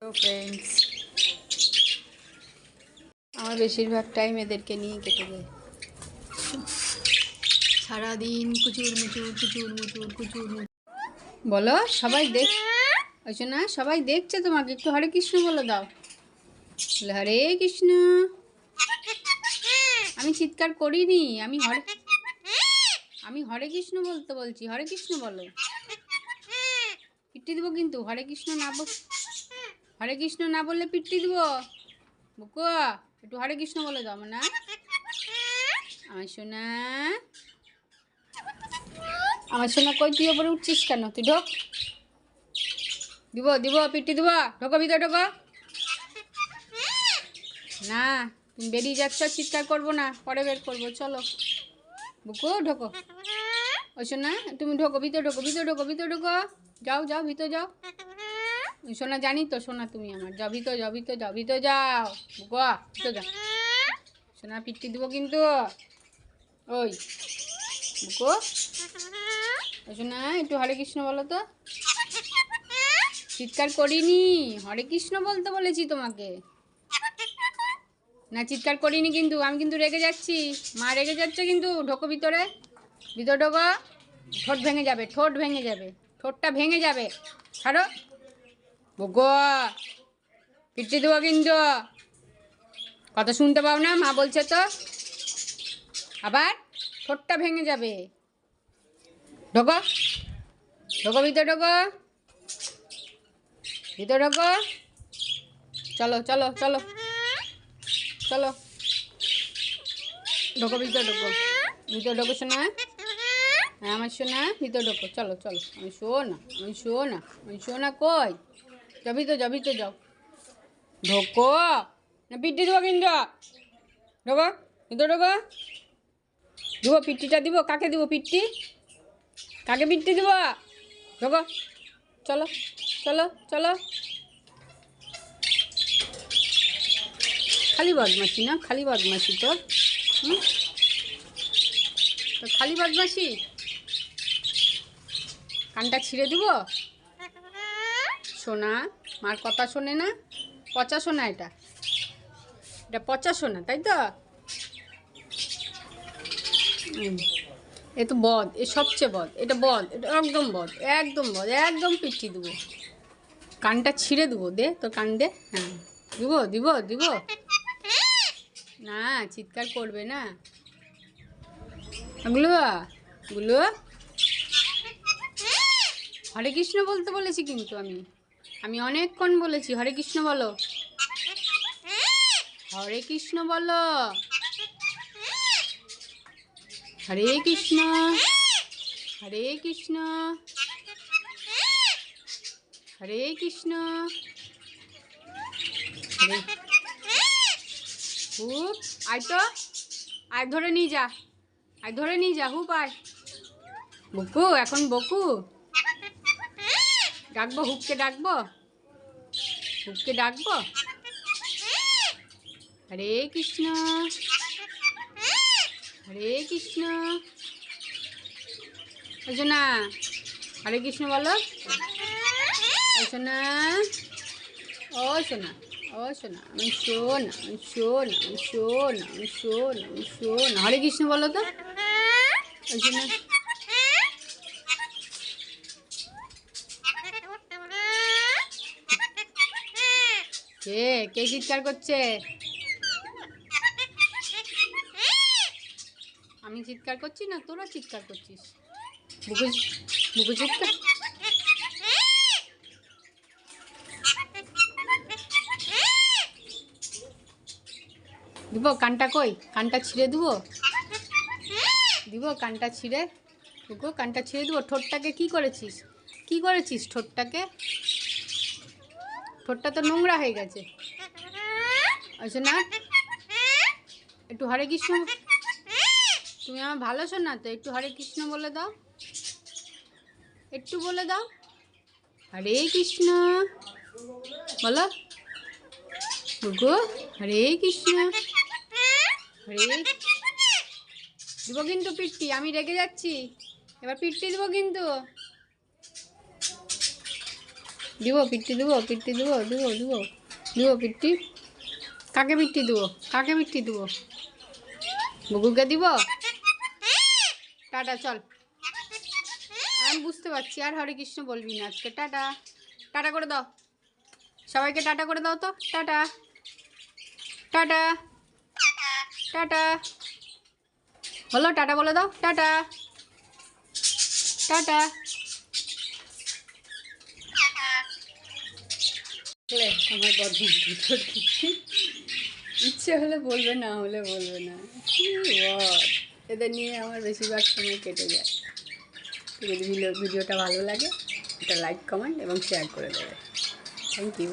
তো ফ্রেন্ডস, আমার বেশিরভাগ টাইম এদেরকে নিয়ে কেটে যায়। সারাদিন কুচুর মুচুর কুচুর মুচুর কুচুর মুচুর। বলো, সবাই দেখ ওইছো না, সবাই দেখছে তোমাকে। একটু হরে কৃষ্ণ বলে দাও। বলে হরে কৃষ্ণ। আমি চিৎকার করিনি, আমি হরে কৃষ্ণ বলতে বলছি। হরে কৃষ্ণ বলো। পিটি দেবো কিন্তু। হরে কৃষ্ণ না বললে পিটি দেবো। বুকু, একটু হরে কৃষ্ণ বলে দাও না। আমার সোনা, আমার সোনা, কই তুই ওপরে উঠছিস কেন? তুই ঢোক। দিব পিটি দিব। ঢোকো ভিতরে, ঢোকো না। তুমি বেরিয়ে যাচ্ছ, চিৎকার করবো না, পরে বের করবো। চলো বুকু, ঢোকো। ওই সোনা, তুমি ঢোকো ভিতরে, ভিতরে ঢোকো। যাও ভিতরে যাও। সোনা, জানি তো সোনা, তুমি আমার। যাও ভিতরে যাও বুকু, ভিতরে যাও। সোনা, পিটি দিব কিন্তু। ওই বুকু, ওই সোনা, একটু হরে কৃষ্ণ বলো তো। চিৎকার করিনি, হরে কৃষ্ণ বলতে বলেছি তোমাকে। না, চিৎকার করিনি কিন্তু। আমি কিন্তু রেগে যাচ্ছি। মা রেগে যাচ্ছে কিন্তু। ঢোকো ভিতরে ঢোকো। ঠোঁট ভেঙে যাবে, ঠোঁটটা ভেঙে যাবে। ছাড়ো গো, পিটি দেবো কিন্তু। কথা শুনতে পাও না? মা বলছে তো। আবার ঠোঁটটা ভেঙে যাবে। ঢোকো ভিতরে, ঢোকো। চলো ঢোকো ভিতরে, ঢোকো শোনা। হ্যাঁ আমার শোনা, ভিতরে ঢোকো। চলো আমি শোনা কই? যাও ভিতরে যাও। ঢোকো না, পিটি দেবো কিন্তু। ঢোকো ভিতরে, দিব পিটিটা দিব। কাকে দিব পিটি? কাকে পিটি দিব? ঢোকো। চলো। খালি বদমাসি না, খালি বদমাসি তোর। তো খালি বদমাসি। কানটা ছিঁড়ে দিব। সোনা, মার কথা শোনে না। পচা সোনা, এটা পচা সোনা, তাই তো। এ তো বদ, এ সবচেয়ে বদ। এটা বদ, এটা একদম বদ, একদম পিটি দেবো। কানটা ছিঁড়ে দেবো। দে তোর কান দে। হ্যাঁ, দিব না, চিৎকার করবে না। গুলো হরে কৃষ্ণ বলতে বলেছি কিন্তু। আমি অনেকক্ষণ বলেছি হরে কৃষ্ণ বলো। হরে কৃষ্ণ বলো। হরে কৃষ্ণ, হরে কৃষ্ণ, হরে কৃষ্ণ। হুপ, আয় তো, আয় ধরে নিয়ে যা, হুপ আয়। বকু, এখন বকু ডাকবো, হুপকে ডাকবো। হরে কৃষ্ণ, হরে কৃষ্ণ। ওই না, হরে কৃষ্ণ বলো। ওই শোনা, আমি শোনা। হরে কৃষ্ণ বলো তো। ওই শোনা, কে চিৎকার করছে? আমি চিৎকার করছি না, তোরা চিৎকার করছিস। বুকু চিৎকার। দিব কানটা, কই কানটা ছিঁড়ে দিব কানটা ছিঁড়ে। বুকু, কানটা ছিঁড়ে দিব। ঠোঁটটাকে কি করেছিস ঠোঁটটা তো নোংরা হয়ে গেছে। আচ্ছা না, একটু হরে কৃষ্ণ। তুমি আমার ভালো শোনা তো, একটু হরে কৃষ্ণ বলে দাও। হরে কৃষ্ণ বলো। গো, হরে কৃষ্ণ। দিব কিন্তু পিটি। আমি রেগে যাচ্ছি, এবার পিটি দিব কিন্তু। দিব পিট্টি দেবো, পিট্টি দেবো, দেবো দেবো দেবো পিট্টি। কাকে পিট্টি দেবো, কাকে পিট্টি দেবো? বুকুকে দিব। টাটা চল। আমি বুঝতে পারছি, আর হরে কৃষ্ণ বলবি না আজকে। টাটা, টাটা করে দাও সবাইকে, টাটা করে দাও তো। টাটা টাটা টাটা বলো, টাটা বলে দাও। Tata tata. আমার বদমাশ দুটো ইচ্ছে হলে বলবে, না হলে বলবে না। কি বল, এদের নিয়ে আমার বেশিরভাগ সময় কেটে যায়। যদি ভিডিওটা ভালো লাগে, এটা লাইক, কমেন্ট এবং শেয়ার করে দেবে। Thank you.